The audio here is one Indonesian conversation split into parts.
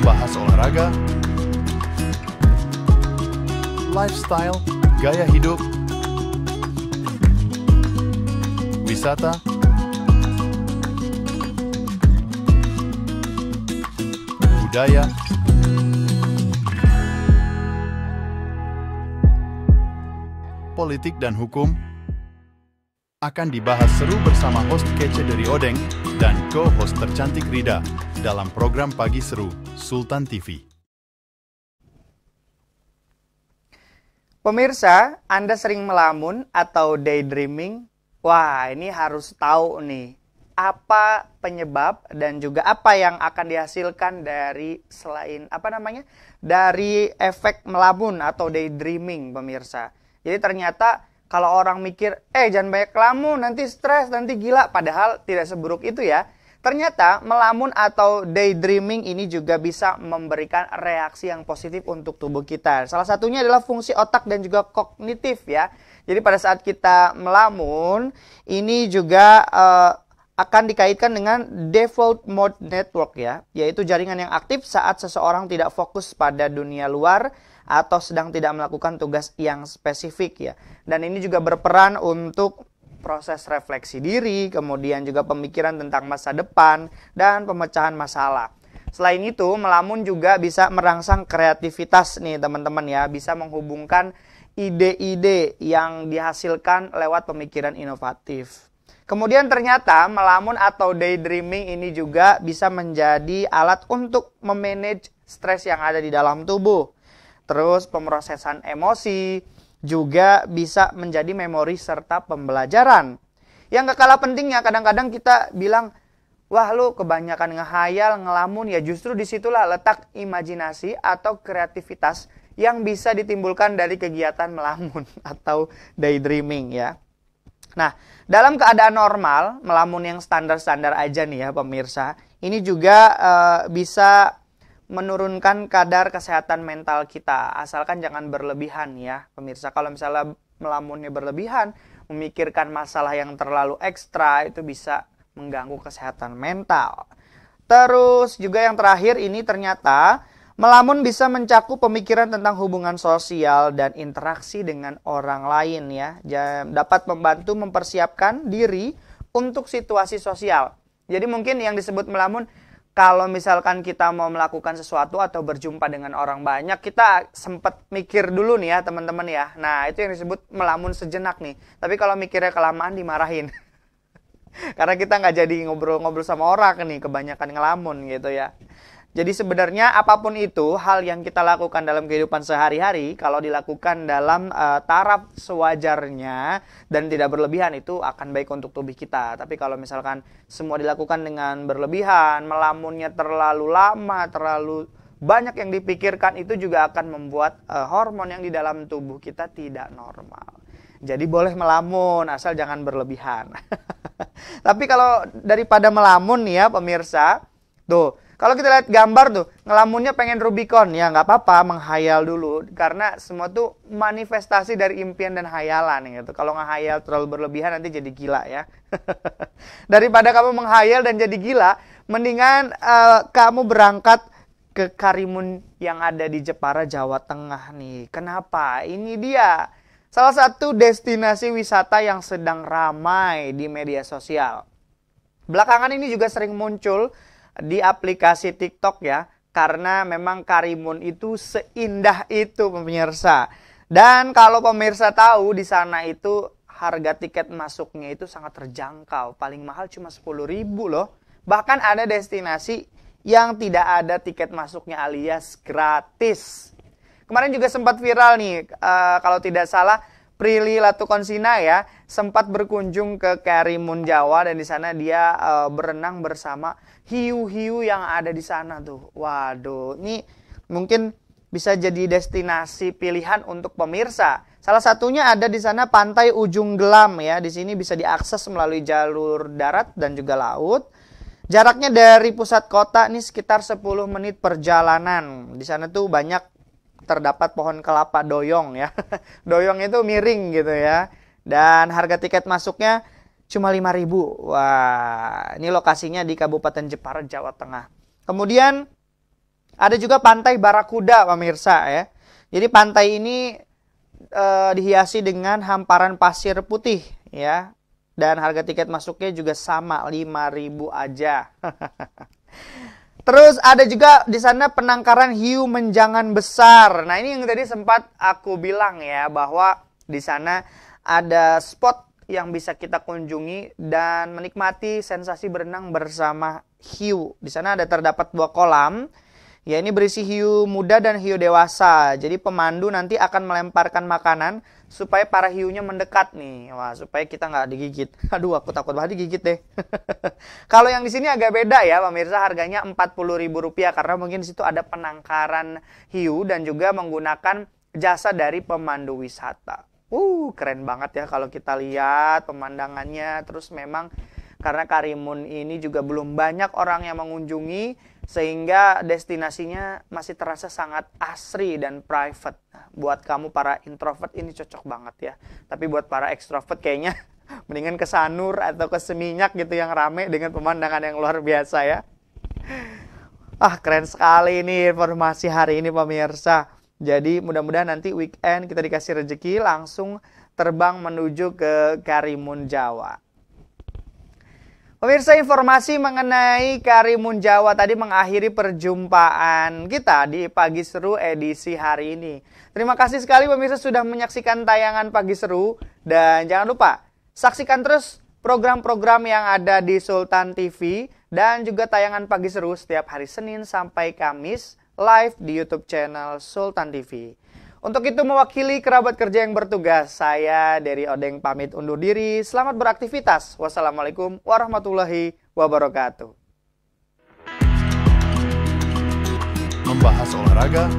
bahas olahraga, lifestyle, gaya hidup, wisata, budaya, politik dan hukum akan dibahas seru bersama host kece dari Odeng dan co-host tercantik Rida dalam program Pagi Seru Sultan TV. Pemirsa, Anda sering melamun atau daydreaming? Wah, ini harus tahu nih, apa penyebab dan juga apa yang akan dihasilkan dari dari efek melamun atau daydreaming, pemirsa. Jadi ternyata kalau orang mikir, jangan banyak ngelamun, nanti stres, nanti gila. Padahal tidak seburuk itu ya. Ternyata melamun atau daydreaming ini juga bisa memberikan reaksi yang positif untuk tubuh kita. Salah satunya adalah fungsi otak dan juga kognitif ya. Jadi pada saat kita melamun, ini juga akan dikaitkan dengan default mode network ya. Yaitu jaringan yang aktif saat seseorang tidak fokus pada dunia luar atau sedang tidak melakukan tugas yang spesifik ya. Dan ini juga berperan untuk proses refleksi diri, kemudian juga pemikiran tentang masa depan dan pemecahan masalah. Selain itu, melamun juga bisa merangsang kreativitas nih teman-teman ya, bisa menghubungkan ide-ide yang dihasilkan lewat pemikiran inovatif. Kemudian ternyata melamun atau daydreaming ini juga bisa menjadi alat untuk memanage stres yang ada di dalam tubuh. Terus pemrosesan emosi juga bisa menjadi memori serta pembelajaran. Yang gak kalah pentingnya, kadang-kadang kita bilang, wah lu kebanyakan ngehayal, ngelamun, ya justru disitulah letak imajinasi atau kreativitas yang bisa ditimbulkan dari kegiatan melamun atau daydreaming ya. Nah, dalam keadaan normal, melamun yang standar-standar aja nih ya pemirsa, ini juga bisa menurunkan kadar kesehatan mental kita, asalkan jangan berlebihan ya pemirsa. Kalau misalnya melamunnya berlebihan, memikirkan masalah yang terlalu ekstra, itu bisa mengganggu kesehatan mental. Terus juga yang terakhir ini ternyata melamun bisa mencakup pemikiran tentang hubungan sosial dan interaksi dengan orang lain ya. Dapat membantu mempersiapkan diri untuk situasi sosial. Jadi mungkin yang disebut melamun, kalau misalkan kita mau melakukan sesuatu atau berjumpa dengan orang banyak, kita sempat mikir dulu nih ya teman-teman ya. Nah itu yang disebut melamun sejenak nih. Tapi kalau mikirnya kelamaan dimarahin. Karena kita nggak jadi ngobrol-ngobrol sama orang nih, kebanyakan ngelamun gitu ya. Jadi sebenarnya apapun itu, hal yang kita lakukan dalam kehidupan sehari-hari, kalau dilakukan dalam taraf sewajarnya dan tidak berlebihan, itu akan baik untuk tubuh kita. Tapi kalau misalkan semua dilakukan dengan berlebihan, melamunnya terlalu lama, terlalu banyak yang dipikirkan, itu juga akan membuat hormon yang di dalam tubuh kita tidak normal. Jadi boleh melamun, asal jangan berlebihan. Tapi kalau daripada melamun nih ya pemirsa, tuh, kalau kita lihat gambar tuh, ngelamunnya pengen Rubicon, ya nggak apa-apa, menghayal dulu. Karena semua tuh manifestasi dari impian dan hayalan gitu. Kalau ngehayal terlalu berlebihan nanti jadi gila ya. Daripada kamu menghayal dan jadi gila, mendingan kamu berangkat ke Karimun yang ada di Jepara, Jawa Tengah nih. Kenapa? Ini dia salah satu destinasi wisata yang sedang ramai di media sosial. Belakangan ini juga sering muncul di aplikasi TikTok ya, karena memang Karimun itu seindah itu pemirsa. Dan kalau pemirsa tahu, di sana itu harga tiket masuknya itu sangat terjangkau, paling mahal cuma 10.000 loh. Bahkan ada destinasi yang tidak ada tiket masuknya alias gratis. Kemarin juga sempat viral nih, kalau tidak salah Prilly Latukonsina ya, sempat berkunjung ke Karimun Jawa dan di sana dia berenang bersama hiu-hiu yang ada di sana tuh. Waduh, ini mungkin bisa jadi destinasi pilihan untuk pemirsa. Salah satunya ada di sana Pantai Ujung Gelam ya. Di sini bisa diakses melalui jalur darat dan juga laut. Jaraknya dari pusat kota ini sekitar 10 menit perjalanan. Di sana tuh banyak terdapat pohon kelapa doyong ya. Doyong itu miring gitu ya. Dan harga tiket masuknya cuma 5.000. Wah, ini lokasinya di Kabupaten Jepara, Jawa Tengah. Kemudian Ada juga Pantai Barakuda, pemirsa ya. Jadi pantai ini dihiasi dengan hamparan pasir putih ya. Dan harga tiket masuknya juga sama, 5.000 aja. Terus ada juga di sana penangkaran hiu menjangan besar. Nah, ini yang tadi sempat aku bilang ya, bahwa di sana ada spot yang bisa kita kunjungi dan menikmati sensasi berenang bersama hiu. Di sana ada terdapat 2 kolam. Ya, ini berisi hiu muda dan hiu dewasa. Jadi pemandu nanti akan melemparkan makanan supaya para hiunya mendekat nih. Wah, supaya kita nggak digigit. Aduh, aku takut banget digigit deh. Kalau yang di sini agak beda ya, pemirsa, harganya Rp40.000 karena mungkin di situ ada penangkaran hiu dan juga menggunakan jasa dari pemandu wisata. Keren banget ya kalau kita lihat pemandangannya. Terus memang karena Karimun ini juga belum banyak orang yang mengunjungi, sehingga destinasinya masih terasa sangat asri dan private. Nah, buat kamu para introvert ini cocok banget ya. Tapi buat para extrovert kayaknya mendingan ke Sanur atau ke Seminyak gitu yang rame dengan pemandangan yang luar biasa ya. Keren sekali ini informasi hari ini, pemirsa. Jadi mudah-mudahan nanti weekend kita dikasih rezeki langsung terbang menuju ke Karimun Jawa. Pemirsa, informasi mengenai Karimun Jawa tadi mengakhiri perjumpaan kita di Pagi Seru edisi hari ini. Terima kasih sekali pemirsa sudah menyaksikan tayangan Pagi Seru. Dan jangan lupa, saksikan terus program-program yang ada di Sultan TV. Dan juga tayangan Pagi Seru setiap hari Senin sampai Kamis live di YouTube channel Sultan TV. Untuk itu mewakili kerabat kerja yang bertugas, saya Dery Odeng pamit undur diri. Selamat beraktivitas. Wassalamualaikum warahmatullahi wabarakatuh. Membahas olahraga,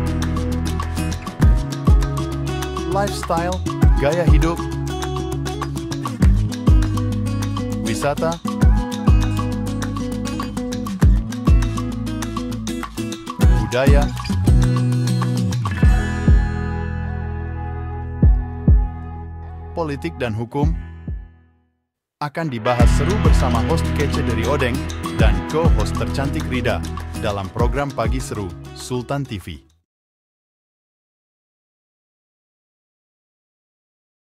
lifestyle, gaya hidup, wisata, budaya, politik dan hukum akan dibahas seru bersama host kece Dery Odeng dan co-host tercantik Rida dalam program Pagi Seru Sultan TV.